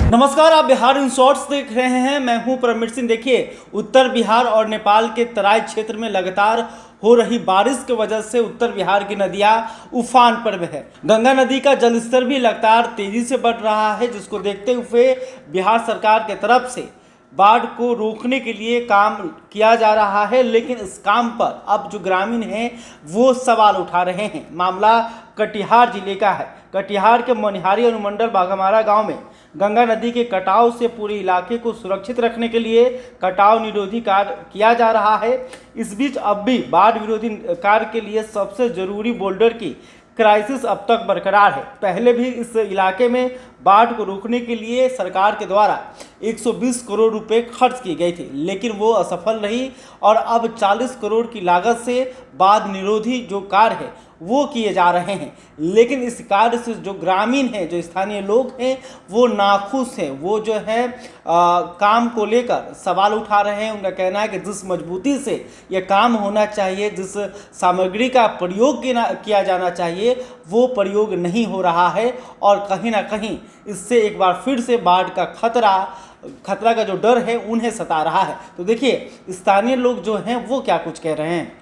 नमस्कार, आप Bihar in shorts देख रहे हैं। मैं हूं परमवीर सिंह। देखिए, उत्तर बिहार और नेपाल के तराई क्षेत्र में लगातार हो रही बारिश की वजह से उत्तर बिहार की नदियां उफान पर है। गंगा नदी का जलस्तर भी लगातार तेजी से बढ़ रहा है, जिसको देखते हुए बिहार सरकार की तरफ से बाढ़ को रोकने के लिए काम किया जा रहा है। लेकिन इस काम पर अब जो ग्रामीण हैं वो सवाल उठा रहे हैं। मामला कटिहार जिले का है। कटिहार के मनिहारी अनुमंडल बाघमारा गांव में गंगा नदी के कटाव से पूरे इलाके को सुरक्षित रखने के लिए कटाव निरोधी कार्य किया जा रहा है। इस बीच अब भी बाढ़ विरोधी कार्य के लिए सबसे जरूरी बोल्डर की क्राइसिस अब तक बरकरार है। पहले भी इस इलाके में बाढ़ को रोकने के लिए सरकार के द्वारा 120 करोड़ रुपए खर्च किए गए थे, लेकिन वो असफल रही और अब 40 करोड़ की लागत से बाढ़ निरोधी जो कार्य है वो किए जा रहे हैं। लेकिन इस कार्य से जो ग्रामीण हैं, जो स्थानीय लोग हैं, वो नाखुश हैं। वो जो है काम को लेकर सवाल उठा रहे हैं। उनका कहना है कि जिस मजबूती से ये काम होना चाहिए, जिस सामग्री का प्रयोग किया जाना चाहिए, वो प्रयोग नहीं हो रहा है और कहीं ना कहीं इससे एक बार फिर से बाढ़ का खतरा का जो डर है उन्हें सता रहा है। तो देखिए, स्थानीय लोग जो हैं वो क्या कुछ कह रहे हैं।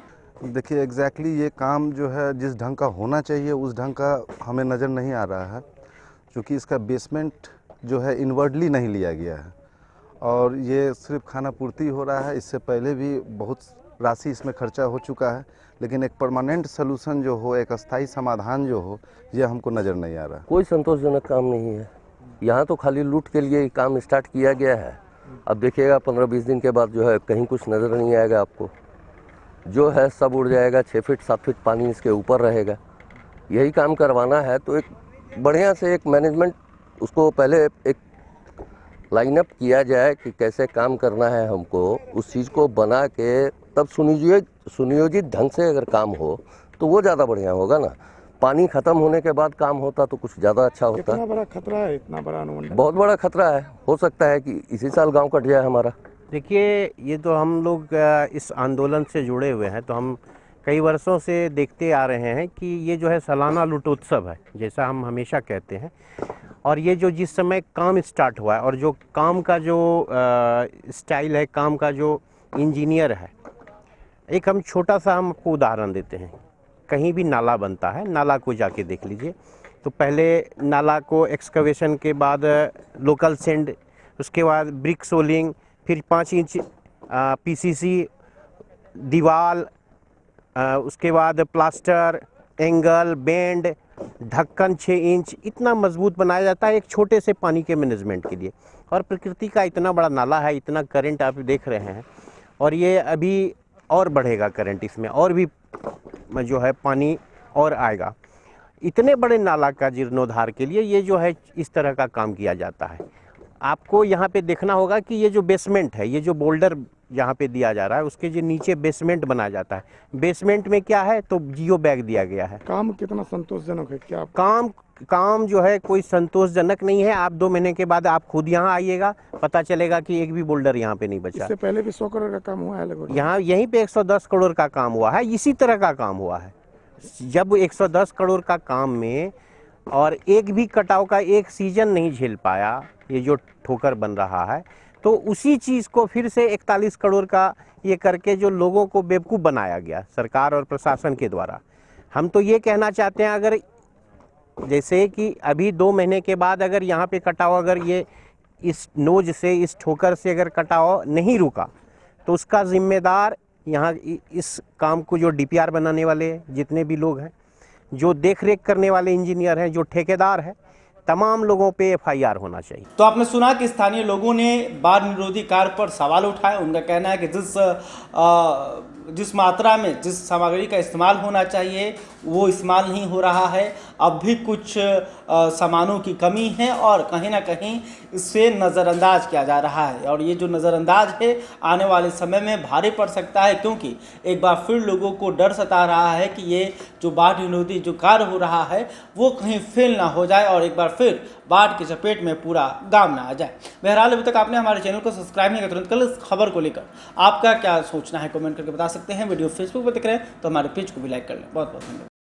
देखिए एग्जैक्टली ये काम जो है जिस ढंग का होना चाहिए उस ढंग का हमें नज़र नहीं आ रहा है, क्योंकि इसका बेसमेंट जो है इनवर्डली नहीं लिया गया है और ये सिर्फ खाना पूर्ति हो रहा है। इससे पहले भी बहुत राशि इसमें खर्चा हो चुका है, लेकिन एक परमानेंट सलूशन जो हो, एक अस्थाई समाधान जो हो, ये हमको नज़र नहीं आ रहा। कोई संतोषजनक काम नहीं है। यहाँ तो खाली लूट के लिए काम स्टार्ट किया गया है। अब देखिएगा 15-20 दिन के बाद जो है कहीं कुछ नज़र नहीं आएगा आपको। जो है सब उड़ जाएगा। 6 फीट 7 फीट पानी इसके ऊपर रहेगा। यही काम करवाना है तो एक बढ़िया से एक मैनेजमेंट, उसको पहले एक लाइनअप किया जाए कि कैसे काम करना है हमको, उस चीज़ को बना के तब सुनियोजित ढंग से अगर काम हो तो वो ज़्यादा बढ़िया होगा ना। पानी ख़त्म होने के बाद काम होता तो कुछ ज़्यादा अच्छा होता। कितना बड़ा खतरा है, इतना बड़ा अनुमंडल? बहुत बड़ा खतरा है। हो सकता है कि इसी साल गाँव कट जाए हमारा। देखिए, ये तो हम लोग इस आंदोलन से जुड़े हुए हैं, तो हम कई वर्षों से देखते आ रहे हैं कि ये जो है सालाना लूटोत्सव है, जैसा हम हमेशा कहते हैं। और ये जो जिस समय काम स्टार्ट हुआ है और जो काम का जो स्टाइल है, काम का जो इंजीनियर है, एक हम छोटा सा हम आपको उदाहरण देते हैं। कहीं भी नाला बनता है, नाला को जाके देख लीजिए। तो पहले नाला को एक्सकवेशन के बाद लोकल सैंड, उसके बाद ब्रिक सोलिंग, फिर 5 इंच पीसीसी दीवार, उसके बाद प्लास्टर, एंगल, बेंड, ढक्कन 6 इंच, इतना मजबूत बनाया जाता है एक छोटे से पानी के मैनेजमेंट के लिए। और प्रकृति का इतना बड़ा नाला है, इतना करंट आप देख रहे हैं, और ये अभी और बढ़ेगा करंट इसमें, और भी जो है पानी और आएगा। इतने बड़े नाला का जीर्णोद्धार के लिए ये जो है इस तरह का काम किया जाता है। आपको यहाँ पे देखना होगा कि ये जो बेसमेंट है, ये जो बोल्डर यहाँ पे दिया जा रहा है, उसके जो नीचे बेसमेंट बनाया जाता है। बेसमेंट में क्या है, तो जियो बैग दिया गया है। काम कितना संतोषजनक है? क्या काम जो है कोई संतोषजनक नहीं है। आप 2 महीने के बाद आप खुद यहाँ आइएगा, पता चलेगा कि एक भी बोल्डर यहाँ पे नहीं बचा। इससे पहले भी 100 करोड़ का काम हुआ है लगभग। यहाँ यहीं पे 110 करोड़ का काम हुआ है, इसी तरह का काम हुआ है। जब 110 करोड़ का काम में और एक भी कटाव का एक सीजन नहीं झेल पाया ये जो ठोकर बन रहा है, तो उसी चीज़ को फिर से 41 करोड़ का ये करके जो लोगों को बेवकूफ़ बनाया गया सरकार और प्रशासन के द्वारा। हम तो ये कहना चाहते हैं, अगर जैसे कि अभी 2 महीने के बाद अगर यहाँ पे कटाव, अगर ये इस नोज से, इस ठोकर से अगर कटाव नहीं रुका, तो उसका जिम्मेदार यहाँ इस काम को जो डीपीआर बनाने वाले जितने भी लोग हैं, जो देख रेख करने वाले इंजीनियर हैं, जो ठेकेदार हैं, तमाम लोगों पे एफआईआर होना चाहिए। तो आपने सुना कि स्थानीय लोगों ने बाढ़ निरोधी कार्य पर सवाल उठाए। उनका कहना है कि जिस मात्रा में जिस सामग्री का इस्तेमाल होना चाहिए वो इस्तेमाल नहीं हो रहा है। अब भी कुछ सामानों की कमी है और कहीं ना कहीं इससे नज़रअंदाज किया जा रहा है। और ये जो नज़रअंदाज है आने वाले समय में भारी पड़ सकता है, क्योंकि एक बार फिर लोगों को डर सता रहा है कि ये जो बाढ़ निरोधी जो कार्य हो रहा है वो कहीं फेल ना हो जाए और एक बार फिर बाढ़ की चपेट में पूरा गांव ना आ जाए। बहरहाल, अभी तक आपने हमारे चैनल को सब्सक्राइब नहीं किया, तुरंत कल इस खबर को लेकर आपका क्या सोचना है कमेंट करके बता सकते हैं। वीडियो फेसबुक पर देख रहे हैं तो हमारे पेज को भी लाइक कर लें। बहुत बहुत धन्यवाद।